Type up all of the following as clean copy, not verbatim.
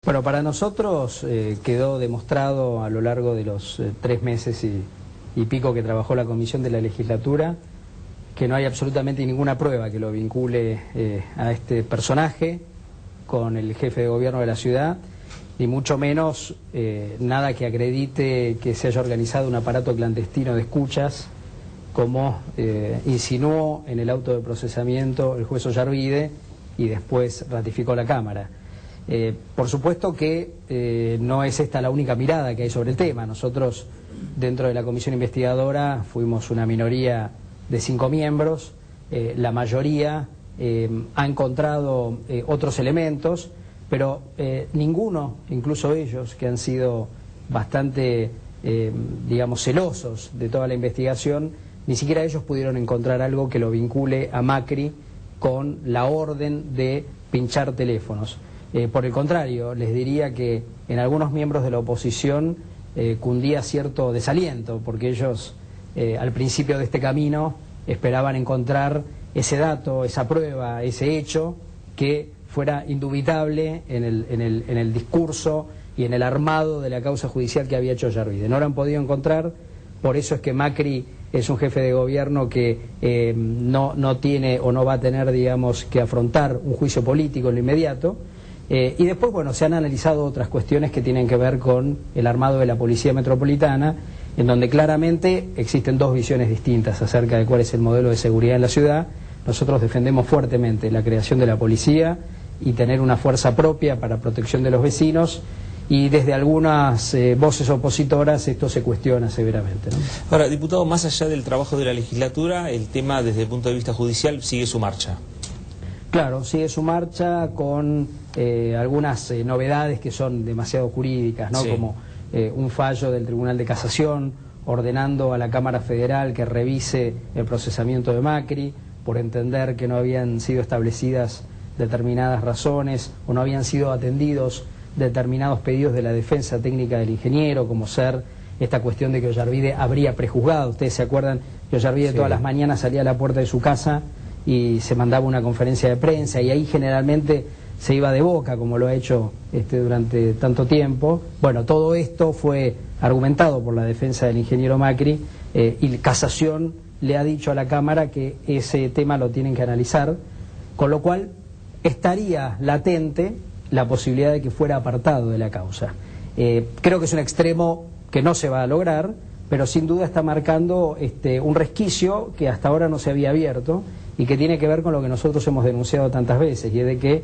Bueno, para nosotros quedó demostrado a lo largo de los 3 meses y pico que trabajó la Comisión de la Legislatura que no hay absolutamente ninguna prueba que lo vincule a este personaje con el jefe de gobierno de la ciudad, ni mucho menos nada que acredite que se haya organizado un aparato clandestino de escuchas, como insinuó en el auto de procesamiento el juez Ollarvide y después ratificó la Cámara. Por supuesto que no es esta la única mirada que hay sobre el tema. Nosotros, dentro de la comisión investigadora, fuimos una minoría de 5 miembros. La mayoría ha encontrado otros elementos, pero ninguno, incluso ellos, que han sido bastante, digamos, celosos de toda la investigación, ni siquiera ellos pudieron encontrar algo que lo vincule a Macri con la orden de pinchar teléfonos. Por el contrario, les diría que en algunos miembros de la oposición cundía cierto desaliento, porque ellos al principio de este camino esperaban encontrar ese dato, esa prueba, ese hecho que fuera indubitable en el discurso y en el armado de la causa judicial que había hecho Ollarvide. No lo han podido encontrar, por eso es que Macri es un jefe de gobierno que no tiene o no va a tener, digamos, que afrontar un juicio político en lo inmediato. Y después, bueno, se han analizado otras cuestiones que tienen que ver con el armado de la Policía Metropolitana, en donde claramente existen dos visiones distintas acerca de cuál es el modelo de seguridad en la ciudad. Nosotros defendemos fuertemente la creación de la policía y tener una fuerza propia para protección de los vecinos, y desde algunas voces opositoras esto se cuestiona severamente, ¿no? Ahora, diputado, más allá del trabajo de la legislatura, el tema desde el punto de vista judicial sigue su marcha. Claro, sigue su marcha con algunas novedades que son demasiado jurídicas, ¿no? Sí. Como un fallo del Tribunal de Casación ordenando a la Cámara Federal que revise el procesamiento de Macri por entender que no habían sido establecidas determinadas razones o no habían sido atendidos determinados pedidos de la defensa técnica del ingeniero, como ser esta cuestión de que Ollarvide habría prejuzgado. Ustedes se acuerdan que Ollarvide todas las mañanas salía a la puerta de su casa y se mandaba una conferencia de prensa, y ahí generalmente se iba de boca, como lo ha hecho durante tanto tiempo. Bueno, todo esto fue argumentado por la defensa del ingeniero Macri, y Casación le ha dicho a la Cámara que ese tema lo tienen que analizar, con lo cual estaría latente la posibilidad de que fuera apartado de la causa. Creo que es un extremo que no se va a lograr, pero sin duda está marcando un resquicio que hasta ahora no se había abierto y que tiene que ver con lo que nosotros hemos denunciado tantas veces, y es de que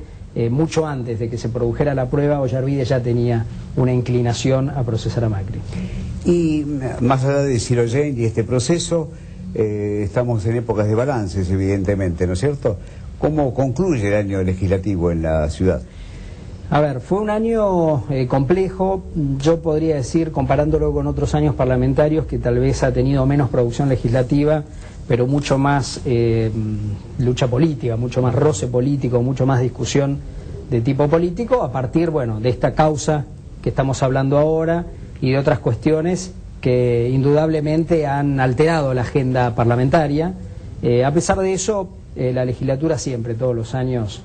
mucho antes de que se produjera la prueba, Ollarvide ya tenía una inclinación a procesar a Macri. Y más allá de Siroyen y este proceso, estamos en épocas de balances, evidentemente, ¿no es cierto? ¿Cómo concluye el año legislativo en la ciudad? A ver, fue un año complejo. Yo podría decir, comparándolo con otros años parlamentarios, que tal vez ha tenido menos producción legislativa, pero mucho más lucha política, mucho más roce político, mucho más discusión de tipo político, a partir, bueno, de esta causa que estamos hablando ahora y de otras cuestiones que indudablemente han alterado la agenda parlamentaria. A pesar de eso, la legislatura siempre, todos los años,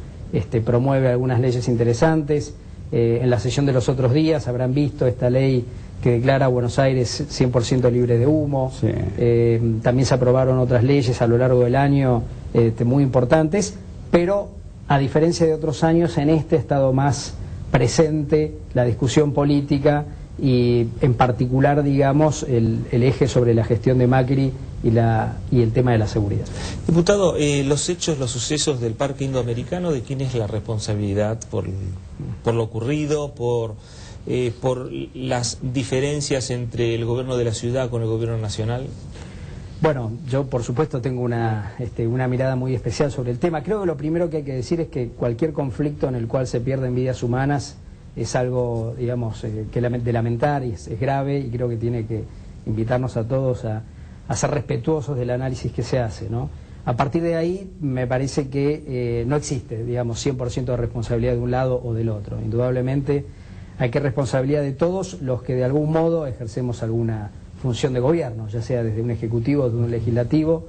promueve algunas leyes interesantes. En la sesión de los otros días habrán visto esta ley que declara a Buenos Aires 100% libre de humo. Sí. También se aprobaron otras leyes a lo largo del año muy importantes, pero a diferencia de otros años, en este ha estado más presente la discusión política y en particular, digamos, el eje sobre la gestión de Macri y el tema de la seguridad. Diputado, los hechos, los sucesos del Parque Indoamericano, ¿de quién es la responsabilidad por lo ocurrido, por las diferencias entre el gobierno de la ciudad con el gobierno nacional? Bueno, yo por supuesto tengo una mirada muy especial sobre el tema. Creo que lo primero que hay que decir es que cualquier conflicto en el cual se pierden vidas humanas es algo, digamos, de lamentar, y es grave, y creo que tiene que invitarnos a todos a ser respetuosos del análisis que se hace, ¿no? A partir de ahí me parece que no existe, digamos, 100% de responsabilidad de un lado o del otro. Indudablemente hay que responsabilidad de todos los que de algún modo ejercemos alguna función de gobierno, ya sea desde un ejecutivo o de un legislativo.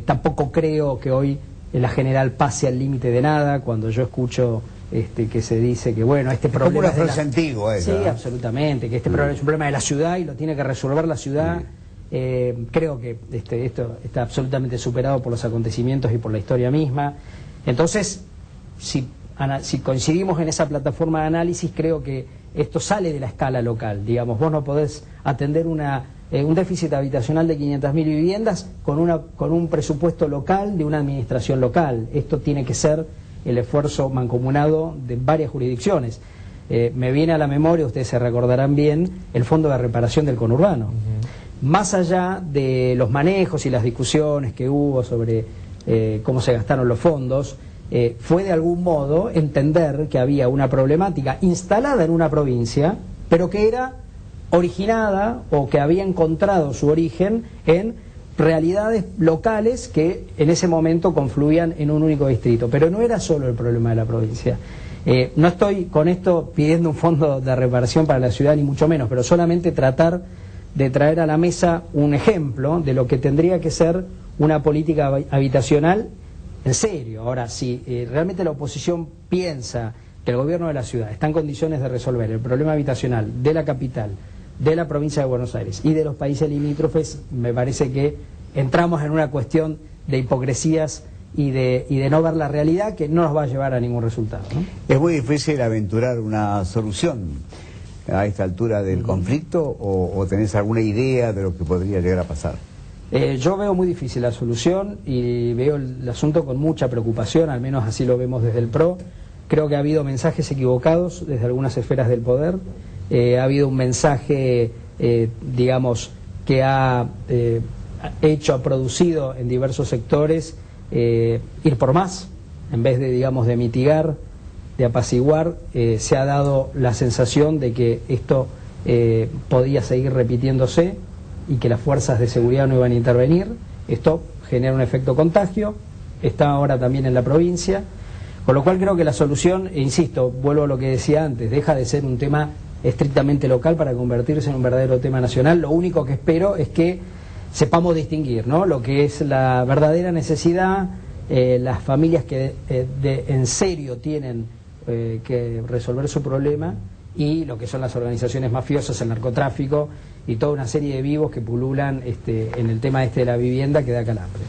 Tampoco creo que hoy la general pase al límite de nada. Cuando yo escucho que se dice que bueno, este problema como una frase antigua esa, sí, ¿no? absolutamente, que este problema es un problema de la ciudad y lo tiene que resolver la ciudad. Creo que esto está absolutamente superado por los acontecimientos y por la historia misma. Entonces, si coincidimos en esa plataforma de análisis, creo que esto sale de la escala local. Digamos, vos no podés atender un déficit habitacional de 500.000 viviendas con un presupuesto local de una administración local. Esto tiene que ser el esfuerzo mancomunado de varias jurisdicciones. Me viene a la memoria, ustedes se recordarán bien, el Fondo de Reparación del Conurbano. Más allá de los manejos y las discusiones que hubo sobre cómo se gastaron los fondos, fue de algún modo entender que había una problemática instalada en una provincia, pero que era originada o que había encontrado su origen en realidades locales que en ese momento confluían en un único distrito. Pero no era solo el problema de la provincia. No estoy con esto pidiendo un fondo de reparación para la ciudad, ni mucho menos, pero solamente tratar de traer a la mesa un ejemplo de lo que tendría que ser una política habitacional en serio. Ahora, si realmente la oposición piensa que el gobierno de la ciudad está en condiciones de resolver el problema habitacional de la capital, de la provincia de Buenos Aires y de los países limítrofes, me parece que entramos en una cuestión de hipocresías y de no ver la realidad, que no nos va a llevar a ningún resultado, ¿no? Es muy difícil aventurar una solución a esta altura del conflicto, o tenés alguna idea de lo que podría llegar a pasar. Yo veo muy difícil la solución y veo el asunto con mucha preocupación, al menos así lo vemos desde el PRO. Creo que ha habido mensajes equivocados desde algunas esferas del poder. Ha habido un mensaje, digamos, que ha producido en diversos sectores ir por más, en vez de, digamos, de mitigar, de apaciguar. Se ha dado la sensación de que esto podía seguir repitiéndose y que las fuerzas de seguridad no iban a intervenir. Esto genera un efecto contagio, está ahora también en la provincia, con lo cual creo que la solución, e insisto, vuelvo a lo que decía antes, deja de ser un tema estrictamente local para convertirse en un verdadero tema nacional. Lo único que espero es que sepamos distinguir, ¿no?, lo que es la verdadera necesidad, las familias que en serio tienen que resolver su problema, y lo que son las organizaciones mafiosas, el narcotráfico y toda una serie de vivos que pululan en el tema de la vivienda, que da calambre.